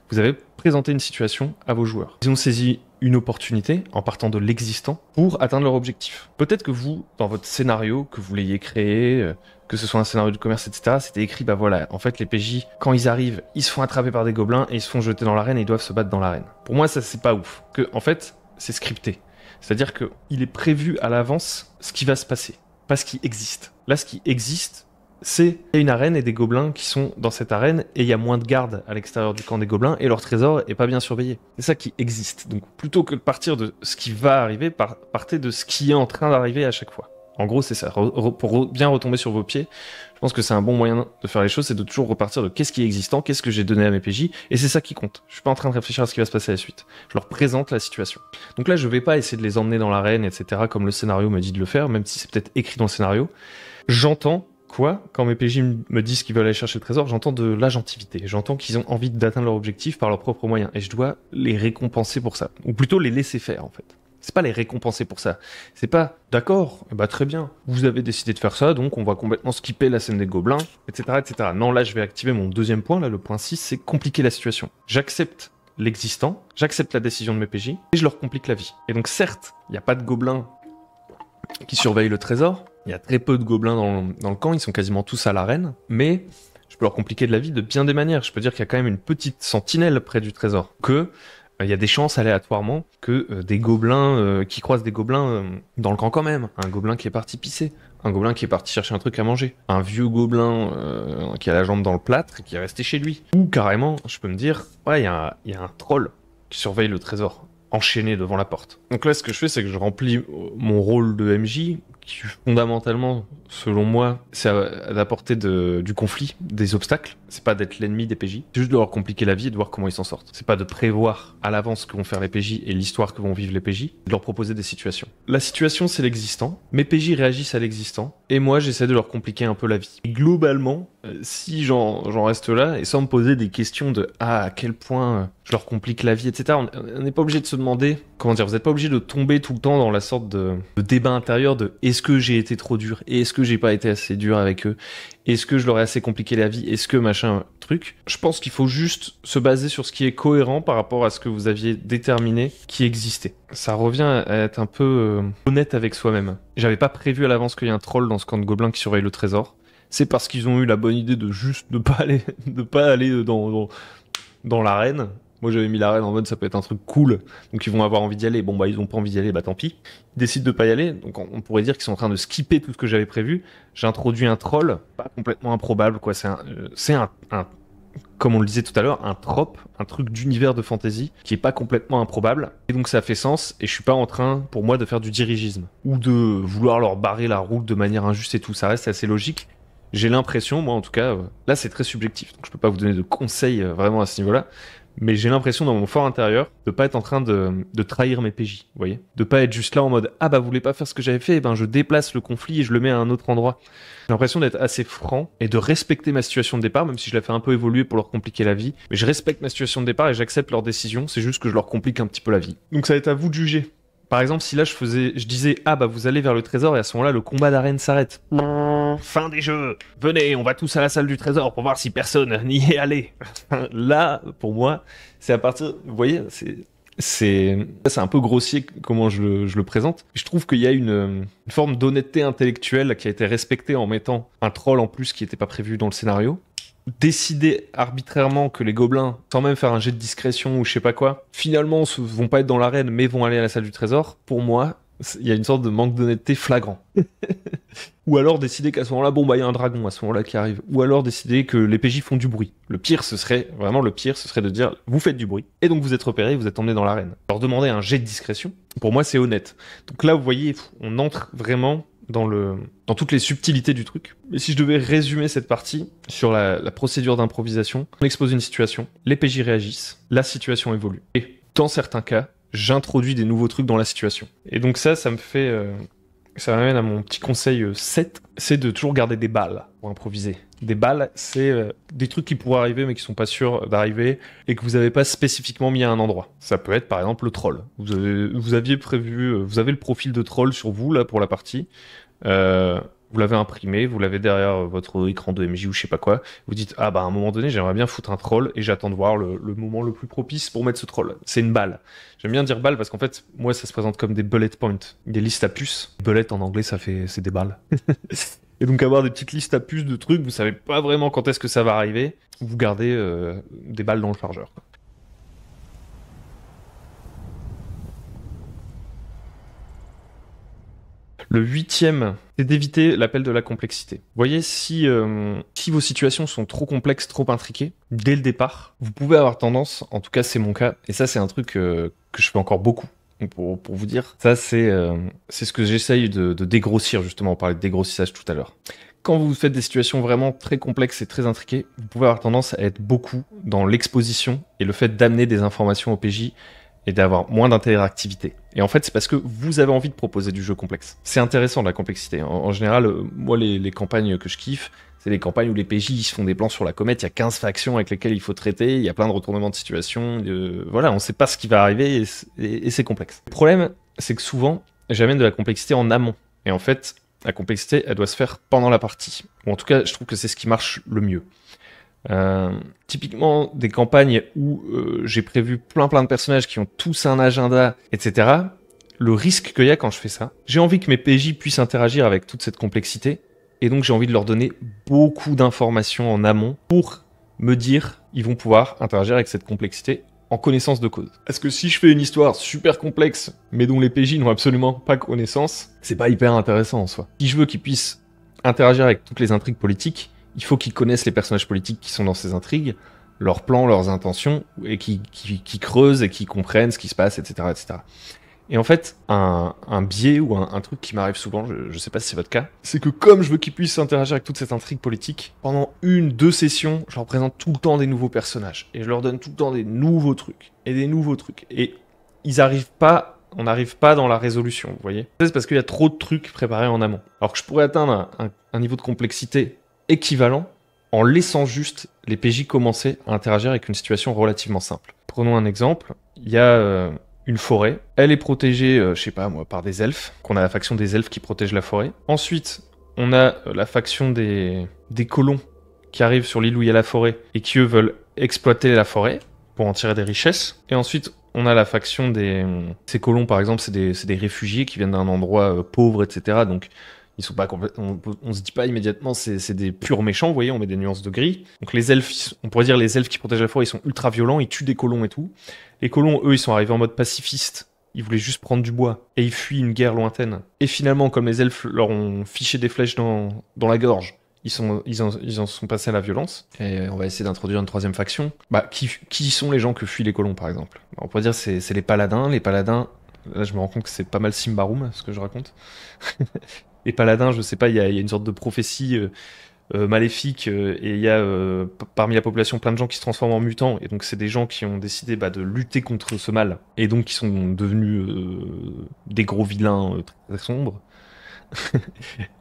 Vous avez présenté une situation à vos joueurs. Ils ont saisi une opportunité en partant de l'existant pour atteindre leur objectif. Peut-être que vous, dans votre scénario, que vous l'ayez créé, que ce soit un scénario de commerce, etc., c'était écrit, bah voilà, en fait les PJ, quand ils arrivent, ils se font attraper par des gobelins et ils se font jeter dans l'arène et ils doivent se battre dans l'arène. Pour moi, ça c'est pas ouf. Que, en fait, c'est scripté. C'est-à-dire que il est prévu à l'avance ce qui va se passer, pas ce qui existe. Là, ce qui existe, c'est une arène et des gobelins qui sont dans cette arène et il y a moins de gardes à l'extérieur du camp des gobelins et leur trésor est pas bien surveillé. C'est ça qui existe. Donc plutôt que de partir de ce qui va arriver, partez de ce qui est en train d'arriver à chaque fois. En gros, c'est ça. Pour bien retomber sur vos pieds, je pense que c'est un bon moyen de faire les choses, c'est de toujours repartir de qu'est-ce qui est existant, qu'est-ce que j'ai donné à mes PJ, et c'est ça qui compte. Je suis pas en train de réfléchir à ce qui va se passer à la suite. Je leur présente la situation. Donc là, je vais pas essayer de les emmener dans l'arène, etc., comme le scénario me dit de le faire, même si c'est peut-être écrit dans le scénario. J'entends quoi, quand mes PJ me disent qu'ils veulent aller chercher le trésor, j'entends de l'agentivité. J'entends qu'ils ont envie d'atteindre leur objectif par leurs propres moyens. Et je dois les récompenser pour ça. Ou plutôt les laisser faire, en fait. C'est pas les récompenser pour ça. C'est pas, d'accord, bah très bien, vous avez décidé de faire ça, donc on va complètement skipper la scène des gobelins, etc., etc. Non, là, je vais activer mon deuxième point, là, le point 6, c'est compliquer la situation. J'accepte l'existant, j'accepte la décision de mes PJ, et je leur complique la vie. Et donc, certes, il n'y a pas de gobelins qui surveillent le trésor, il y a très peu de gobelins dans le camp, ils sont quasiment tous à l'arène, mais je peux leur compliquer de la vie de bien des manières. Je peux dire qu'il y a quand même une petite sentinelle près du trésor, que il y a des chances aléatoirement que des gobelins qui croisent des gobelins dans le camp quand même. Un gobelin qui est parti pisser, un gobelin qui est parti chercher un truc à manger, un vieux gobelin qui a la jambe dans le plâtre et qui est resté chez lui. Ou carrément, je peux me dire, ouais, il y a un troll qui surveille le trésor, enchaîné devant la porte. Donc là, ce que je fais, c'est que je remplis mon rôle de MJ, qui fondamentalement, selon moi, c'est d'apporter du conflit, des obstacles. C'est pas d'être l'ennemi des PJ, c'est juste de leur compliquer la vie et de voir comment ils s'en sortent. C'est pas de prévoir à l'avance ce que vont faire les PJ et l'histoire que vont vivre les PJ, de leur proposer des situations. La situation, c'est l'existant, mes PJ réagissent à l'existant, et moi, j'essaie de leur compliquer un peu la vie. Et globalement, si j'en reste là, et sans me poser des questions de « Ah, à quel point je leur complique la vie, etc. » On n'est pas obligé de se demander, comment dire, vous n'êtes pas obligé de tomber tout le temps dans la sorte de débat intérieur de « Est-ce que j'ai été trop dur ? Et est-ce que j'ai pas été assez dur avec eux ? Est-ce que je leur ai assez compliqué la vie ? Est-ce que machin truc ?» Je pense qu'il faut juste se baser sur ce qui est cohérent par rapport à ce que vous aviez déterminé qui existait. Ça revient à être un peu honnête avec soi-même. J'avais pas prévu à l'avance qu'il y ait un troll dans ce camp de gobelins qui surveille le trésor. C'est parce qu'ils ont eu la bonne idée de juste ne pas aller dans l'arène. Moi, j'avais mis l'arène en mode ça peut être un truc cool, donc ils vont avoir envie d'y aller. Bon, bah, ils ont pas envie d'y aller, bah tant pis. Ils décident de pas y aller, donc on pourrait dire qu'ils sont en train de skipper tout ce que j'avais prévu. J'ai introduit un troll, pas complètement improbable, quoi. C'est un comme on le disait tout à l'heure, un trope, un truc d'univers de fantasy qui est pas complètement improbable. Et donc ça fait sens, et je suis pas en train, pour moi, de faire du dirigisme ou de vouloir leur barrer la route de manière injuste et tout. Ça reste assez logique. J'ai l'impression, moi en tout cas, là c'est très subjectif, donc je peux pas vous donner de conseils vraiment à ce niveau-là, mais j'ai l'impression dans mon fort intérieur de pas être en train de trahir mes PJ, vous voyez, de pas être juste là en mode ah bah vous voulez pas faire ce que j'avais fait, ben je déplace le conflit et je le mets à un autre endroit. J'ai l'impression d'être assez franc et de respecter ma situation de départ, même si je la fais un peu évoluer pour leur compliquer la vie, mais je respecte ma situation de départ et j'accepte leurs décisions, c'est juste que je leur complique un petit peu la vie. Donc ça va être à vous de juger. Par exemple, si là je disais ah bah vous allez vers le trésor et à ce moment-là le combat d'arène s'arrête. Fin des jeux. Venez, on va tous à la salle du trésor pour voir si personne n'y est allé. Là, pour moi, c'est à partir, vous voyez, c'est un peu grossier comment je le présente. Je trouve qu'il y a une forme d'honnêteté intellectuelle qui a été respectée en mettant un troll en plus qui n'était pas prévu dans le scénario. Décider arbitrairement que les gobelins, sans même faire un jet de discrétion ou je sais pas quoi, finalement vont pas être dans l'arène mais vont aller à la salle du trésor, pour moi, il y a une sorte de manque d'honnêteté flagrant. Ou alors décider qu'à ce moment-là, bon bah il y a un dragon à ce moment-là qui arrive. Ou alors décider que les PJ font du bruit. Le pire, ce serait de dire, vous faites du bruit, et donc vous êtes repérés, vous êtes emmenés dans l'arène. Leur demander un jet de discrétion, pour moi c'est honnête. Donc là, vous voyez, on entre vraiment dans toutes les subtilités du truc. Mais si je devais résumer cette partie sur la procédure d'improvisation, on expose une situation, les PJ réagissent, la situation évolue. Et dans certains cas, j'introduis des nouveaux trucs dans la situation. Et donc ça me fait... ça m'amène à mon petit conseil 7, c'est de toujours garder des balles pour improviser. Des balles, c'est des trucs qui pourraient arriver mais qui sont pas sûrs d'arriver et que vous avez pas spécifiquement mis à un endroit. Ça peut être par exemple le troll. Vous aviez prévu, vous avez le profil de troll sur vous là pour la partie. vous l'avez imprimé, vous l'avez derrière votre écran de MJ ou je sais pas quoi, vous dites ah bah à un moment donné j'aimerais bien foutre un troll et j'attends de voir le moment le plus propice pour mettre ce troll. C'est une balle. J'aime bien dire balle parce qu'en fait moi ça se présente comme des bullet points, des listes à puces. Bullet en anglais c'est des balles. Et donc avoir des petites listes à puces de trucs, vous savez pas vraiment quand est-ce que ça va arriver, vous gardez des balles dans le chargeur. Le huitième, c'est d'éviter l'appel de la complexité. Vous voyez, si vos situations sont trop complexes, trop intriquées, dès le départ, vous pouvez avoir tendance, en tout cas c'est mon cas, et ça c'est un truc que je fais encore beaucoup, pour vous dire, ça c'est ce que j'essaye de dégrossir justement, on parlait de dégrossissage tout à l'heure. Quand vous faites des situations vraiment très complexes et très intriquées, vous pouvez avoir tendance à être beaucoup dans l'exposition et le fait d'amener des informations au PJ et d'avoir moins d'interactivité. Et en fait, c'est parce que vous avez envie de proposer du jeu complexe. C'est intéressant, la complexité. En général, moi, les campagnes que je kiffe, c'est les campagnes où les PJ ils se font des plans sur la comète, il y a 15 factions avec lesquelles il faut traiter, il y a plein de retournements de situation, voilà, on sait pas ce qui va arriver et c'est complexe. Le problème, c'est que souvent, j'amène de la complexité en amont. Et en fait, la complexité, elle doit se faire pendant la partie. Ou en tout cas, je trouve que c'est ce qui marche le mieux. Typiquement des campagnes où j'ai prévu plein de personnages qui ont tous un agenda, etc. Le risque qu'il y a quand je fais ça, j'ai envie que mes PJ puissent interagir avec toute cette complexité, et donc j'ai envie de leur donner beaucoup d'informations en amont pour me dire ils vont pouvoir interagir avec cette complexité en connaissance de cause. Parce que si je fais une histoire super complexe, mais dont les PJ n'ont absolument pas connaissance, c'est pas hyper intéressant en soi. Si je veux qu'ils puissent interagir avec toutes les intrigues politiques, il faut qu'ils connaissent les personnages politiques qui sont dans ces intrigues, leurs plans, leurs intentions, et qui creusent et qui comprennent ce qui se passe, etc. etc. Et en fait, un biais ou un truc qui m'arrive souvent, je sais pas si c'est votre cas, c'est que comme je veux qu'ils puissent interagir avec toute cette intrigue politique, pendant 1-2 sessions, je leur présente tout le temps des nouveaux personnages, et je leur donne tout le temps des nouveaux trucs, et des nouveaux trucs, et ils arrivent pas... On n'arrive pas dans la résolution, vous voyez. C'est parce qu'il y a trop de trucs préparés en amont. Alors que je pourrais atteindre un niveau de complexité équivalent en laissant juste les PJ commencer à interagir avec une situation relativement simple. Prenons un exemple, il y a une forêt, elle est protégée, je sais pas moi, par des elfes, qu'on a la faction des elfes qui protège la forêt. Ensuite, on a la faction des colons qui arrivent sur l'île où il y a la forêt et qui eux veulent exploiter la forêt pour en tirer des richesses. Et ensuite, on a la faction ces colons par exemple, c'est des réfugiés qui viennent d'un endroit pauvre, etc. Donc ils sont pas complètement, on se dit pas immédiatement c'est des purs méchants, vous voyez, on met des nuances de gris. Donc les elfes, on pourrait dire les elfes qui protègent la forêt, ils sont ultra violents, ils tuent des colons et tout. Les colons, eux, ils sont arrivés en mode pacifiste, ils voulaient juste prendre du bois, et ils fuient une guerre lointaine. Et finalement, comme les elfes leur ont fiché des flèches dans la gorge, ils en sont passés à la violence. Et on va essayer d'introduire une troisième faction. Bah, qui sont les gens que fuient les colons, par exemple? On pourrait dire c'est les paladins. Les paladins, là je me rends compte que c'est pas mal Simbarum, ce que je raconte. Les paladins, je sais pas, il y a une sorte de prophétie maléfique, et il y a parmi la population plein de gens qui se transforment en mutants, et donc c'est des gens qui ont décidé de lutter contre ce mal, et donc qui sont devenus des gros vilains très sombres.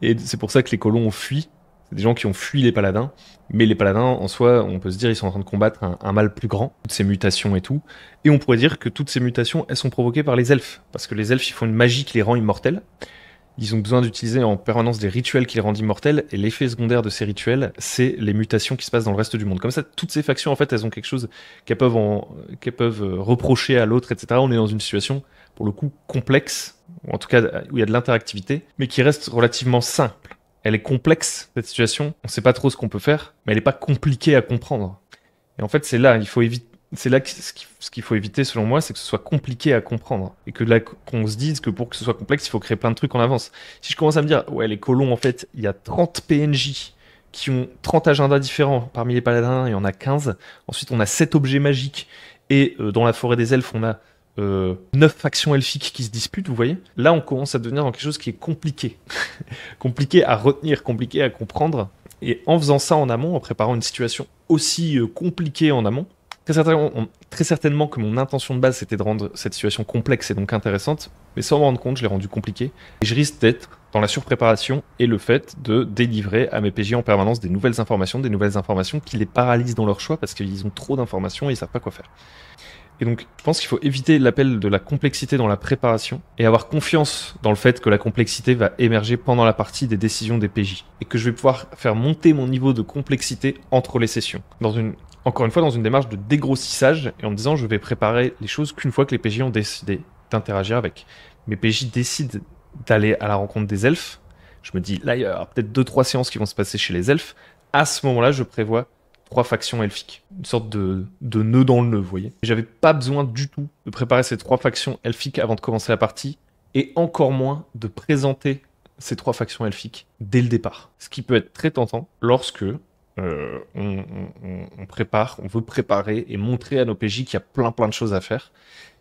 Et c'est pour ça que les colons ont fui. C'est des gens qui ont fui les paladins, mais les paladins, en soi, on peut se dire, ils sont en train de combattre un mal plus grand, toutes ces mutations et tout, et on pourrait dire que toutes ces mutations, elles sont provoquées par les elfes, parce que les elfes, ils font une magie qui les rend immortels. Ils ont besoin d'utiliser en permanence des rituels qui les rendent immortels, et l'effet secondaire de ces rituels, c'est les mutations qui se passent dans le reste du monde. Comme ça, toutes ces factions, en fait, elles ont quelque chose qu'elles peuvent reprocher à l'autre, etc. On est dans une situation, pour le coup, complexe, ou en tout cas où il y a de l'interactivité, mais qui reste relativement simple. Elle est complexe, cette situation, on sait pas trop ce qu'on peut faire, mais elle est pas compliquée à comprendre. Et en fait, c'est là, ce qu'il faut éviter, selon moi, c'est que ce soit compliqué à comprendre. Et que là, qu'on se dise que pour que ce soit complexe, il faut créer plein de trucs en avance. Si je commence à me dire, ouais, les colons, en fait, il y a 30 PNJ qui ont 30 agendas différents. Parmi les paladins, il y en a 15. Ensuite, on a 7 objets magiques. Et dans la forêt des elfes, on a 9 factions elfiques qui se disputent, vous voyez. Là, on commence à devenir dans quelque chose qui est compliqué. Compliqué à retenir, compliqué à comprendre. Et en faisant ça en amont, en préparant une situation aussi compliquée en amont, très certainement que mon intention de base, c'était de rendre cette situation complexe et donc intéressante, mais sans me rendre compte, je l'ai rendue compliquée. Et je risque d'être dans la surpréparation et le fait de délivrer à mes PJ en permanence des nouvelles informations qui les paralysent dans leur choix parce qu'ils ont trop d'informations et ils savent pas quoi faire. Et donc, je pense qu'il faut éviter l'appel de la complexité dans la préparation et avoir confiance dans le fait que la complexité va émerger pendant la partie des décisions des PJ. Et que je vais pouvoir faire monter mon niveau de complexité entre les sessions. Encore une fois, dans une démarche de dégrossissage et en me disant je vais préparer les choses qu'une fois que les PJ ont décidé d'interagir avec. Mes PJ décident d'aller à la rencontre des elfes. Je me dis, là, il y a peut-être 2-3 séances qui vont se passer chez les elfes. À ce moment-là, je prévois 3 factions elfiques. Une sorte de nœud dans le nœud, vous voyez. J'avais pas besoin du tout de préparer ces 3 factions elfiques avant de commencer la partie, et encore moins de présenter ces 3 factions elfiques dès le départ. Ce qui peut être très tentant lorsque on prépare, on veut préparer et montrer à nos PJ qu'il y a plein de choses à faire.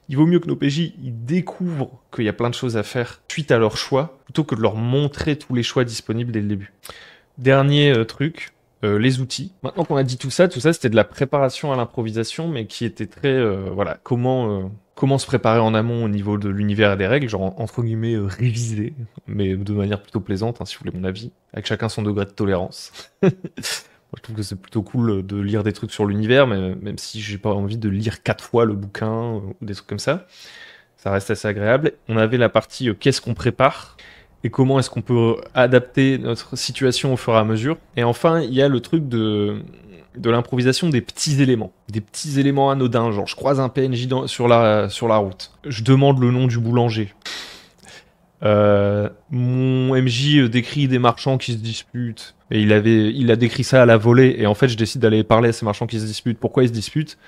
Il vaut mieux que nos PJ ils découvrent qu'il y a plein de choses à faire suite à leur choix, plutôt que de leur montrer tous les choix disponibles dès le début. Dernier truc, les outils. Maintenant qu'on a dit tout ça c'était de la préparation à l'improvisation, mais qui était très, voilà, comment se préparer en amont au niveau de l'univers et des règles, genre entre guillemets réviser, mais de manière plutôt plaisante, hein, si vous voulez mon avis, avec chacun son degré de tolérance. Moi, je trouve que c'est plutôt cool de lire des trucs sur l'univers, mais même si j'ai pas envie de lire 4 fois le bouquin ou des trucs comme ça, ça reste assez agréable. On avait la partie qu'est-ce qu'on prépare et comment est-ce qu'on peut adapter notre situation au fur et à mesure. Et enfin, il y a le truc de l'improvisation des petits éléments anodins, genre je croise un PNJ sur la route, je demande le nom du boulanger. Mon MJ décrit des marchands qui se disputent et il a décrit ça à la volée et en fait je décide d'aller parler à ces marchands qui se disputent. Pourquoi ils se disputent?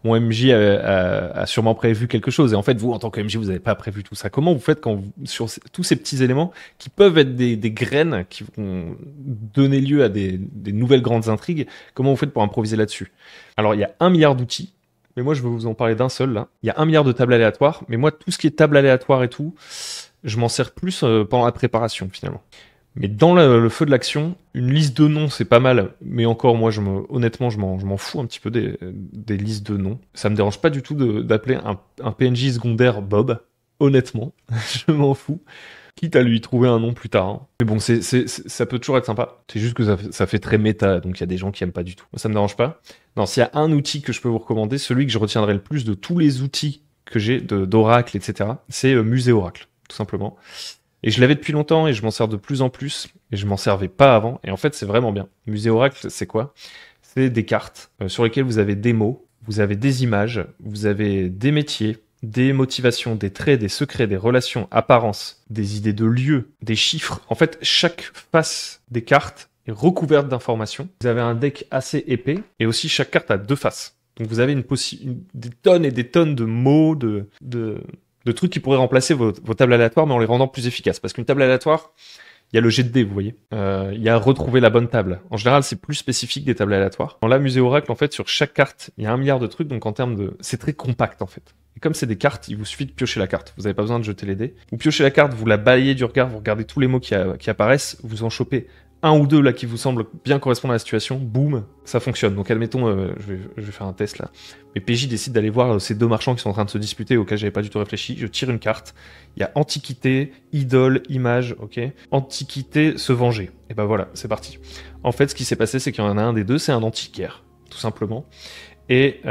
Mon MJ a sûrement prévu quelque chose et en fait vous en tant que MJ vous n'avez pas prévu tout ça. Comment vous faites sur tous ces petits éléments qui peuvent être des graines qui vont donner lieu à des nouvelles grandes intrigues? Comment vous faites pour improviser là-dessus? Alors il y a 1 milliard d'outils, mais moi je vais vous en parler d'un seul là. Il y a 1 milliard de tables aléatoires, mais moi tout ce qui est table aléatoire et tout, je m'en sers plus pendant la préparation finalement. Mais dans le feu de l'action, une liste de noms c'est pas mal, mais encore moi honnêtement je m'en fous un petit peu des listes de noms. Ça me dérange pas du tout d'appeler un PNJ secondaire Bob, honnêtement, je m'en fous. Quitte à lui trouver un nom plus tard. Hein. Mais bon, ça peut toujours être sympa. C'est juste que ça fait très méta, donc il y a des gens qui aiment pas du tout. Moi, ça me dérange pas. Non, s'il y a un outil que je peux vous recommander, celui que je retiendrai le plus de tous les outils que j'ai d'Oracle, etc., c'est Musée Oracle, tout simplement. Et je l'avais depuis longtemps et je m'en sers de plus en plus, et je m'en servais pas avant. Et en fait, c'est vraiment bien. Musée Oracle, c'est quoi? C'est des cartes sur lesquelles vous avez des mots, vous avez des images, vous avez des métiers, des motivations, des traits, des secrets, des relations, apparences, des idées de lieux, des chiffres. En fait, chaque face des cartes est recouverte d'informations. Vous avez un deck assez épais et aussi chaque carte a 2 faces. Donc vous avez des tonnes et des tonnes de mots, de trucs qui pourraient remplacer vos tables aléatoires, mais en les rendant plus efficaces. Parce qu'une table aléatoire, il y a le jet de dés, vous voyez. Il y a retrouver la bonne table. En général, c'est plus spécifique des tables aléatoires. Dans la Musée Oracle, en fait, sur chaque carte, il y a 1 milliard de trucs, donc en termes de... C'est très compact, en fait. Et comme c'est des cartes, il vous suffit de piocher la carte. Vous n'avez pas besoin de jeter les dés. Vous piochez la carte, vous la balayez du regard, vous regardez tous les mots qui apparaissent, vous en chopez 1 ou 2 là qui vous semblent bien correspondre à la situation, boum, ça fonctionne. Donc admettons, je vais faire un test là. Mes PJ décident d'aller voir ces 2 marchands qui sont en train de se disputer, auxquels j'avais pas du tout réfléchi. Je tire une carte. Il y a Antiquité, Idole, Image, ok. Antiquité, se venger. Et ben voilà, c'est parti. En fait, ce qui s'est passé, c'est qu'il y en a un des 2, c'est un antiquaire, tout simplement. Et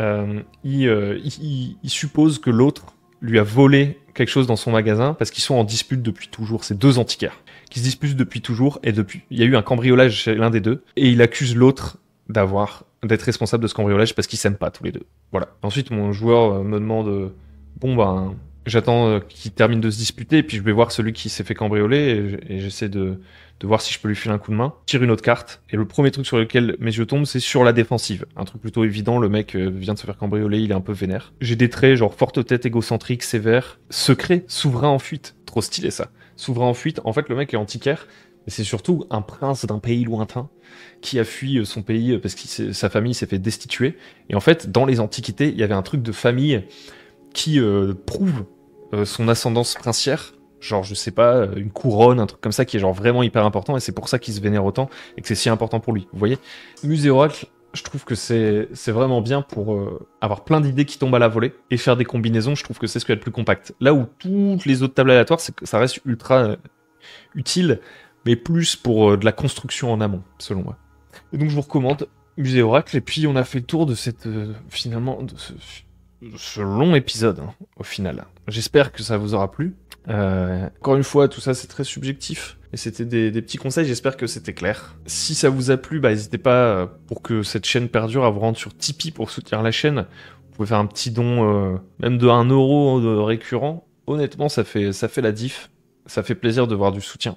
il suppose que l'autre lui a volé quelque chose dans son magasin parce qu'ils sont en dispute depuis toujours. C'est 2 antiquaires qui se disputent depuis toujours et il y a eu un cambriolage chez l'un des 2 et il accuse l'autre d'être responsable de ce cambriolage parce qu'ils s'aiment pas tous les 2. Voilà. Ensuite, mon joueur me demande bon ben j'attends qu'il termine de se disputer et puis je vais voir celui qui s'est fait cambrioler et j'essaie de voir si je peux lui filer un coup de main. Je tire une autre carte et le premier truc sur lequel mes yeux tombent, c'est sur la défensive. Un truc plutôt évident, le mec vient de se faire cambrioler, il est un peu vénère. J'ai des traits genre forte tête, égocentrique, sévère, secret, souverain en fuite. Trop stylé ça. Souverain en fuite, en fait le mec est antiquaire, mais c'est surtout un prince d'un pays lointain qui a fui son pays parce que sa famille s'est fait destituer. Et en fait, dans les antiquités, il y avait un truc de famille qui prouve son ascendance princière. Genre, je sais pas, une couronne, un truc comme ça qui est genre vraiment hyper important et c'est pour ça qu'il se vénère autant et que c'est si important pour lui. Vous voyez? Musée Oracle, je trouve que c'est vraiment bien pour avoir plein d'idées qui tombent à la volée et faire des combinaisons. Je trouve que c'est ce qu'il y a de plus compact. Là où toutes les autres tables aléatoires, ça reste ultra utile, mais plus pour de la construction en amont, selon moi. Et donc je vous recommande Musée Oracle et puis on a fait le tour de cette finalement de ce long épisode, hein, au final. J'espère que ça vous aura plu. Encore une fois, tout ça c'est très subjectif. Et c'était des petits conseils, j'espère que c'était clair. Si ça vous a plu, bah, n'hésitez pas, pour que cette chaîne perdure, à vous rendre sur Tipeee pour soutenir la chaîne. Vous pouvez faire un petit don, même de 1 euro de récurrent. Honnêtement, ça fait la diff. Ça fait plaisir de voir du soutien.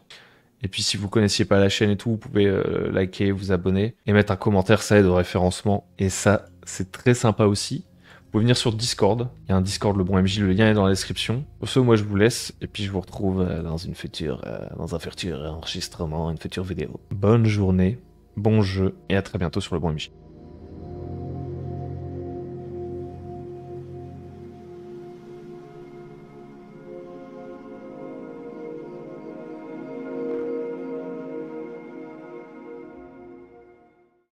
Et puis si vous connaissiez pas la chaîne et tout, vous pouvez liker, vous abonner et mettre un commentaire, ça aide au référencement. Et ça, c'est très sympa aussi. Vous pouvez venir sur Discord. Il y a un Discord Le Bon MJ, le lien est dans la description. Pour ce, moi je vous laisse et puis je vous retrouve dans un futur enregistrement, une future vidéo. Bonne journée, bon jeu et à très bientôt sur Le Bon MJ.